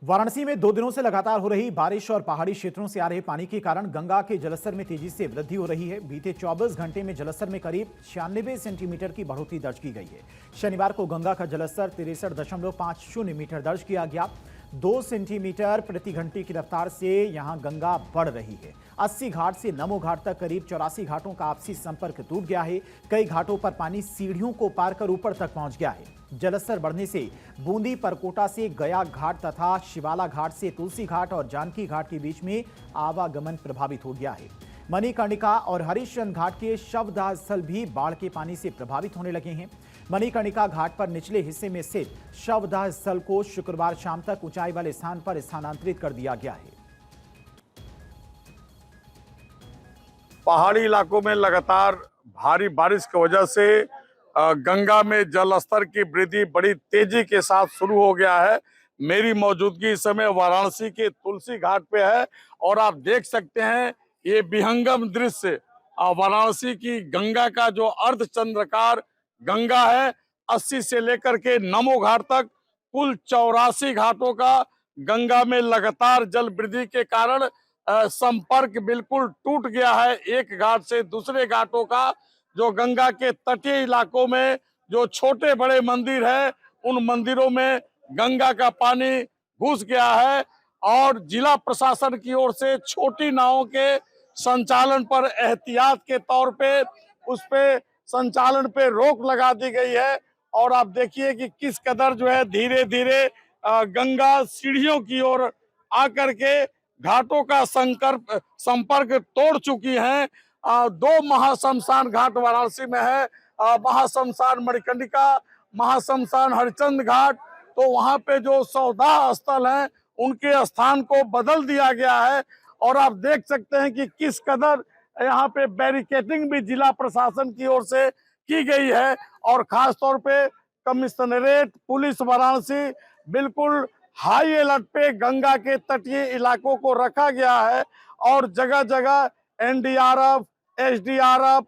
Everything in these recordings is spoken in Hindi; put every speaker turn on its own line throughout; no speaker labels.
वाराणसी में 2 दिनों से लगातार हो रही बारिश और पहाड़ी क्षेत्रों से आ रहे पानी के कारण गंगा के जलस्तर में तेजी से वृद्धि हो रही है। बीते 24 घंटे में जलस्तर में करीब 96 सेंटीमीटर की बढ़ोतरी दर्ज की गई है। शनिवार को गंगा का जलस्तर 63.50 मीटर दर्ज किया गया। 2 सेंटीमीटर प्रति घंटे की रफ्तार से यहां गंगा बढ़ रही है। 80 घाट से नमो घाट तक करीब 84 घाटों का आपसी संपर्क टूट गया है। कई घाटों पर पानी सीढ़ियों को पार कर ऊपर तक पहुंच गया है। जलस्तर बढ़ने से बूंदी परकोटा से गया घाट तथा शिवाला घाट से तुलसी घाट और जानकी घाट के बीच में आवागमन प्रभावित हो गया है। मणिकर्णिका और हरिश्चंद्र घाट के शवदाह स्थल भी बाढ़ के पानी से प्रभावित होने लगे हैं। मणिकर्णिका घाट पर निचले हिस्से में स्थित शवदाह स्थल को शुक्रवार शाम तक ऊंचाई वाले स्थान पर स्थानांतरित कर दिया गया है।
पहाड़ी इलाकों में लगातार भारी बारिश की वजह से गंगा में जल स्तर की वृद्धि बड़ी तेजी के साथ शुरू हो गया है। मेरी मौजूदगी इस समय वाराणसी के तुलसी घाट पे है और आप देख सकते हैं ये विहंगम दृश्य वाराणसी की गंगा का जो अर्धचंद्राकार गंगा है। 80 से लेकर के नमो घाट तक कुल 84 घाटों का गंगा में लगातार जल वृद्धि के कारण संपर्क बिल्कुल टूट गया है। एक घाट से दूसरे घाटों का जो गंगा के तटीय इलाकों में जो छोटे बड़े मंदिर है उन मंदिरों में गंगा का पानी घुस गया है और जिला प्रशासन की ओर से छोटी नावों के संचालन पर एहतियात के तौर पे उस पे संचालन पे रोक लगा दी गई है। और आप देखिए कि किस कदर जो है धीरे धीरे गंगा सीढ़ियों की ओर आकर के घाटों का संपर्क तोड़ चुकी हैं। 2 महाशमशान घाट वाराणसी में है, महाशमशान मणिकर्णिका, महाशमशान हरिश्चंद्र घाट। तो वहां पे जो शवदाह स्थल हैं उनके स्थान को बदल दिया गया है और आप देख सकते हैं कि किस कदर यहाँ पे बैरिकेडिंग भी जिला प्रशासन की ओर से की गई है और खास तौर पे कमिश्नरेट पुलिस वाराणसी बिल्कुल हाई अलर्ट पे गंगा के तटीय इलाकों को रखा गया है और जगह जगह एनडीआरएफ, एसडीआरएफ,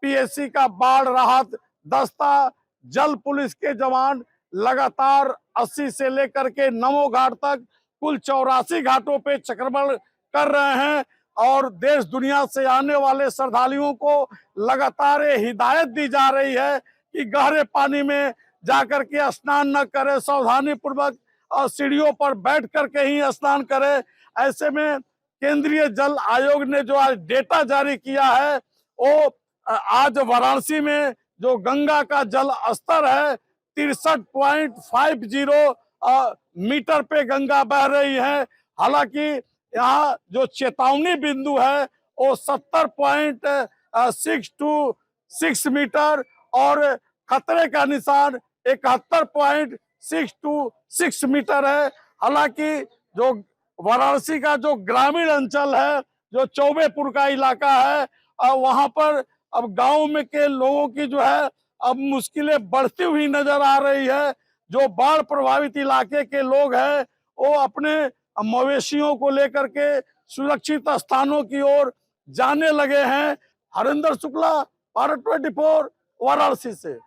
पीएससी का बाढ़ राहत दस्ता, जल पुलिस के जवान लगातार 80 से लेकर के नमो घाट तक कुल 84 घाटों पे चक्रमण कर रहे हैं और देश दुनिया से आने वाले श्रद्धालुओं को लगातार हिदायत दी जा रही है कि गहरे पानी में जाकर के स्नान न करें, सावधानी पूर्वक सीढ़ियों पर बैठ करके ही स्नान करें। ऐसे में केंद्रीय जल आयोग ने जो आज डेटा जारी किया है वो आज वाराणसी में जो गंगा का जल स्तर है 63.50 मीटर पे गंगा बह रही है। हालांकि यहाँ जो चेतावनी बिंदु है वो 70.626 मीटर और खतरे का निशान 71.626 मीटर है। हालांकि जो वाराणसी का जो ग्रामीण अंचल है, जो चौबेपुर का इलाका है, वहां पर अब गांव में के लोगों की जो है अब मुश्किलें बढ़ती हुई नजर आ रही है। जो बाढ़ प्रभावित इलाके के लोग हैं वो अपने मवेशियों को लेकर के सुरक्षित स्थानों की ओर जाने लगे हैं। हरिंदर शुक्ला, भारत 24 वाराणसी से।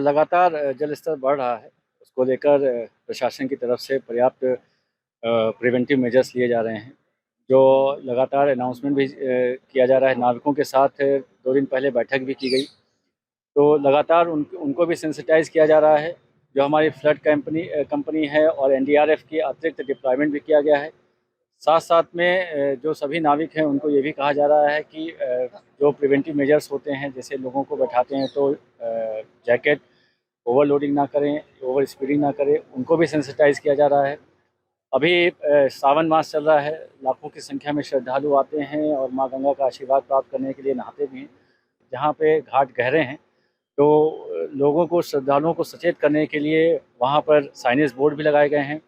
लगातार जल स्तर बढ़ रहा है, उसको लेकर प्रशासन की तरफ से पर्याप्त प्रिवेंटिव मेजर्स लिए जा रहे हैं। जो लगातार अनाउंसमेंट भी किया जा रहा है। नाविकों के साथ 2 दिन पहले बैठक भी की गई, तो लगातार उनको भी सेंसिटाइज किया जा रहा है। जो हमारी फ्लड कंपनी है और एनडीआरएफ की अतिरिक्त डिप्लॉयमेंट भी किया गया है। साथ साथ में जो सभी नाविक हैं उनको ये भी कहा जा रहा है कि जो प्रिवेंटिव मेजर्स होते हैं, जैसे लोगों को बैठाते हैं तो जैकेट ओवरलोडिंग ना करें, ओवर स्पीडिंग ना करें, उनको भी सेंसिटाइज किया जा रहा है। अभी सावन मास चल रहा है, लाखों की संख्या में श्रद्धालु आते हैं और माँ गंगा का आशीर्वाद प्राप्त करने के लिए नहाते भी हैं। जहाँ पे घाट गहरे हैं तो लोगों को, श्रद्धालुओं को सचेत करने के लिए वहाँ पर साइनेज बोर्ड भी लगाए गए हैं।